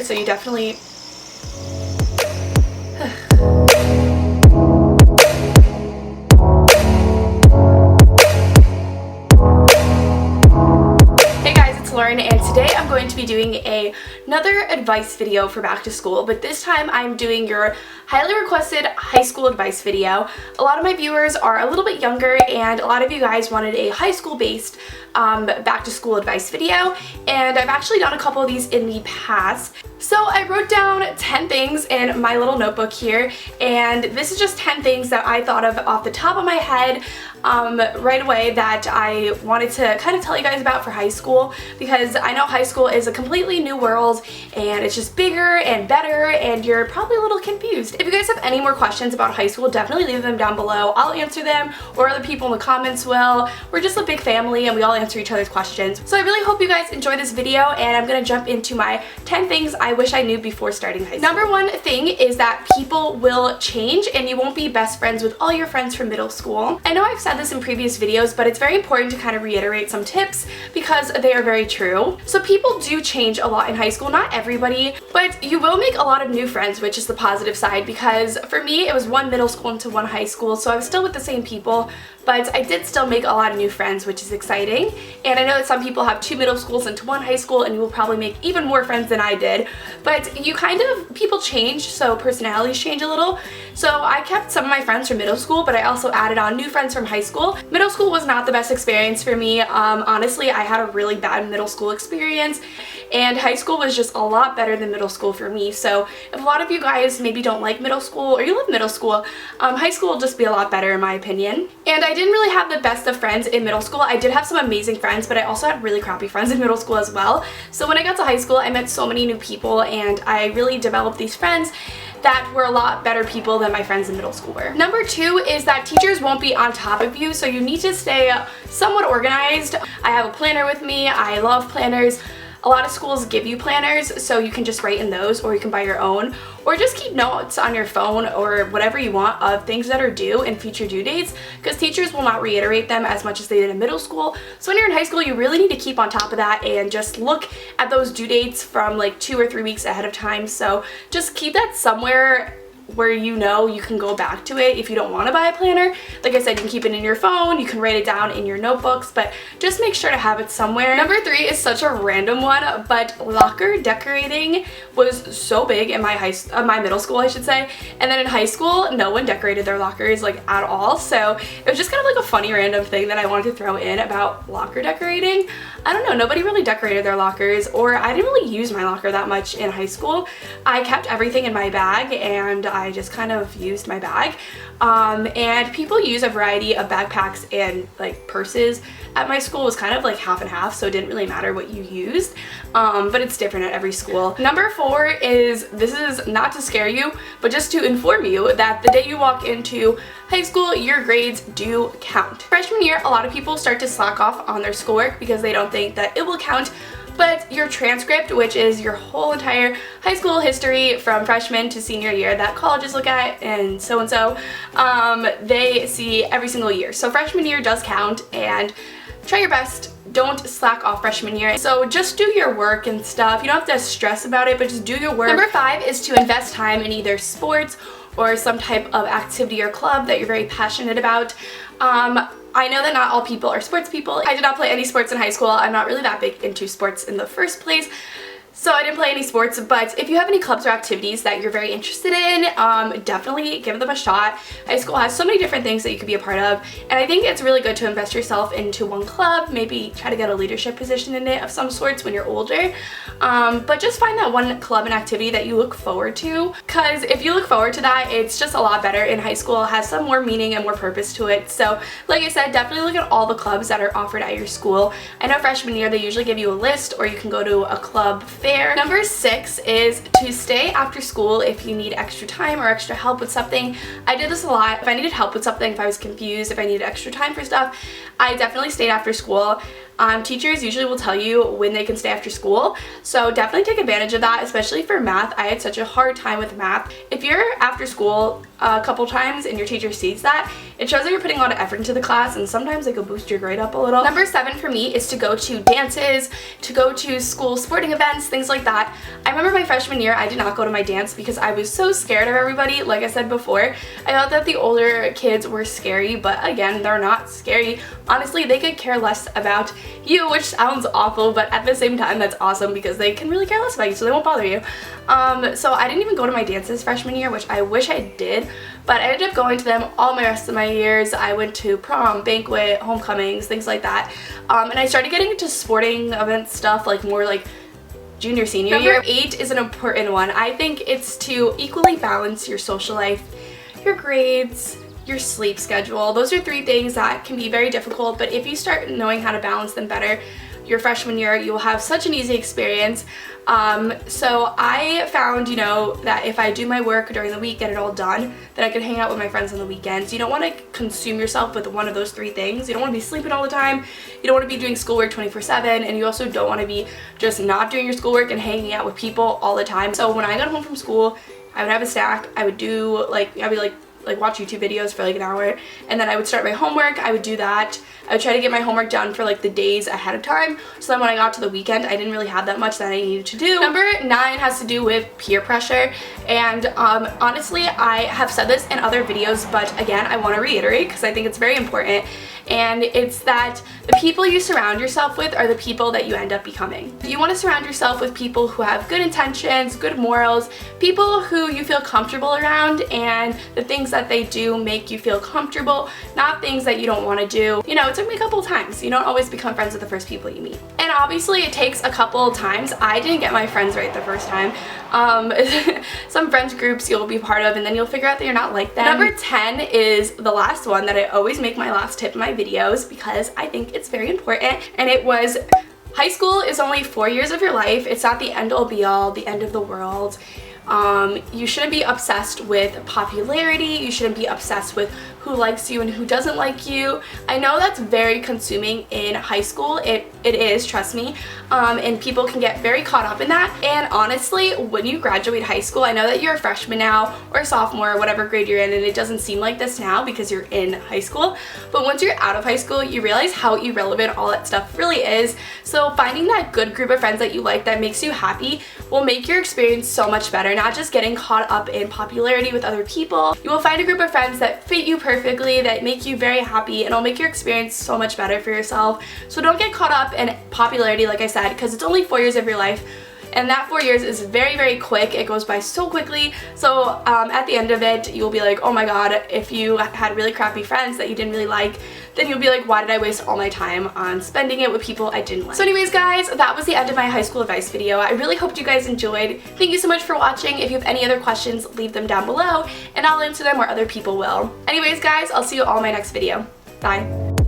so you definitely Lauren, and today I'm going to be doing another advice video for back to school, but this time I'm doing your highly requested high school advice video. A lot of my viewers are a little bit younger, and a lot of you guys wanted a high school based back to school advice video, and I've actually done a couple of these in the past. So I wrote down 10 things in my little notebook here, and this is just 10 things that I thought of off the top of my head right away that I wanted to kind of tell you guys about for high school, because I know high school is a completely new world and it's just bigger and better, and you're probably a little confused. If you guys have any more questions about high school, definitely leave them down below. I'll answer them, or other people in the comments will. We're just a big family and we all answer each other's questions. So I really hope you guys enjoy this video, and I'm gonna jump into my 10 things I wish I knew before starting high school. Number one thing is that people will change and you won't be best friends with all your friends from middle school. I know I've said this in previous videos, but it's very important to kind of reiterate some tips because they are very true. So people do change a lot in high school, not everybody, but you will make a lot of new friends, which is the positive side, because for me it was one middle school into one high school, so I was still with the same people, but I did still make a lot of new friends, which is exciting. And I know that some people have two middle schools into one high school, and you will probably make even more friends than I did, but you kind of, people change, so personalities change a little. So I kept some of my friends from middle school, but I also added on new friends from high school. Middle school was not the best experience for me. Honestly, I had a really bad middle school experience, and high school was just a lot better than middle school for me. So if a lot of you guys maybe don't like middle school, or you love middle school, high school will just be a lot better in my opinion. And I didn't really have the best of friends in middle school. I did have some amazing friends, but I also had really crappy friends in middle school as well. So when I got to high school, I met so many new people, and I really developed these friends that were a lot better people than my friends in middle school were. Number two is that teachers won't be on top of you, so you need to stay somewhat organized. I have a planner with me. I love planners. A lot of schools give you planners, so you can just write in those, or you can buy your own, or just keep notes on your phone or whatever you want of things that are due and future due dates, because teachers will not reiterate them as much as they did in middle school. So when you're in high school, you really need to keep on top of that and just look at those due dates from like 2 or 3 weeks ahead of time. So just keep that somewhere where you know you can go back to it if you don't want to buy a planner. Like I said, you can keep it in your phone, you can write it down in your notebooks, but just make sure to have it somewhere. Number three is such a random one, but locker decorating was so big in my middle school, I should say, and then in high school no one decorated their lockers like at all. So it was just kind of like a funny random thing that I wanted to throw in about locker decorating. I don't know, nobody really decorated their lockers, or I didn't really use my locker that much in high school. I kept everything in my bag, and I just kind of used my bag. And people use a variety of backpacks and like purses. At my school it was kind of like half and half, so it didn't really matter what you used, but it's different at every school. Number four is, this is not to scare you, but just to inform you that the day you walk into high school, your grades do count. Freshman year, a lot of people start to slack off on their schoolwork because they don't think that it will count. But your transcript, which is your whole entire high school history from freshman to senior year that colleges look at and so, they see every single year. So freshman year does count, and try your best. Don't slack off freshman year. So just do your work and stuff. You don't have to stress about it, but just do your work. Number five is to invest time in either sports or some type of activity or club that you're very passionate about. I know that not all people are sports people. I did not play any sports in high school. I'm not really that big into sports in the first place, so I didn't play any sports. But if you have any clubs or activities that you're very interested in, definitely give them a shot. High school has so many different things that you could be a part of, and I think it's really good to invest yourself into one club, maybe try to get a leadership position in it of some sorts when you're older. But just find that one club and activity that you look forward to, because if you look forward to that, it's just a lot better in high school. It has some more meaning and more purpose to it. So like I said, definitely look at all the clubs that are offered at your school. I know freshman year they usually give you a list, or you can go to a club fair. Number six is to stay after school if you need extra time or extra help with something. I did this a lot. If I needed help with something, if I was confused, if I needed extra time for stuff, I definitely stayed after school. Teachers usually will tell you when they can stay after school, so definitely take advantage of that, especially for math. I had such a hard time with math. If you're after school a couple times and your teacher sees that, it shows that you're putting a lot of effort into the class, and sometimes it could boost your grade up a little. Number 7 for me is to go to dances, to go to school sporting events, things like that. I remember my freshman year, I did not go to my dance because I was so scared of everybody. Like I said before, I thought that the older kids were scary, but again, they're not scary. Honestly, they could care less about you, which sounds awful, but at the same time that's awesome because they can really care less about you, so they won't bother you. So I didn't even go to my dances freshman year, which I wish I did, but I ended up going to them all my rest of my years. I went to prom, banquet, homecomings, things like that, and I started getting into sporting event stuff like more like junior, senior year. Number 8 is an important one. I think it's to equally balance your social life, your grades, your sleep schedule. Those are 3 things that can be very difficult, but if you start knowing how to balance them better your freshman year, you'll have such an easy experience. So I found, you know, that if I do my work during the week, get it all done, then I can hang out with my friends on the weekends. You don't want to consume yourself with one of those 3 things. You don't want to be sleeping all the time, you don't want to be doing schoolwork 24/7, and you also don't want to be just not doing your schoolwork and hanging out with people all the time. So when I got home from school, I would have a snack, I would do I'd be like watch YouTube videos for like an hour, and then I would start my homework. I would do that. I would try to get my homework done for like the days ahead of time, so then when I got to the weekend I didn't really have that much that I needed to do. Number 9 has to do with peer pressure, and honestly I have said this in other videos, but again I want to reiterate because I think it's very important, and it's that the people you surround yourself with are the people that you end up becoming. You want to surround yourself with people who have good intentions, good morals, people who you feel comfortable around, and the things that they do make you feel comfortable, not things that you don't want to do. You know, it took me a couple times. You don't always become friends with the first people you meet. And obviously it takes a couple times. I didn't get my friends right the first time. Some friends groups you'll be part of, and then you'll figure out that you're not like them. Number 10 is the last one that I always make my last tip in my videos because I think it's very important, and it was high school is only 4 years of your life. It's not the end all be all, the end of the world. You shouldn't be obsessed with popularity. You shouldn't be obsessed with who likes you and who doesn't like you. I know that's very consuming in high school. It is, trust me, and people can get very caught up in that. And honestly, when you graduate high school, I know that you're a freshman now or a sophomore or whatever grade you're in, and it doesn't seem like this now because you're in high school, but once you're out of high school you realize how irrelevant all that stuff really is. So finding that good group of friends that you like, that makes you happy, will make your experience so much better, not just getting caught up in popularity with other people. You will find a group of friends that fit you perfectly, that make you very happy, and it'll make your experience so much better for yourself. So don't get caught up in popularity, like I said, because it's only 4 years of your life, and that 4 years is very, very quick. It goes by so quickly. So at the end of it, you'll be like, oh my god, if you had really crappy friends that you didn't really like, then you'll be like, why did I waste all my time on spending it with people I didn't like? So anyways guys, that was the end of my high school advice video. I really hoped you guys enjoyed. Thank you so much for watching. If you have any other questions, leave them down below and I'll answer them, or other people will. Anyways guys, I'll see you all in my next video. Bye.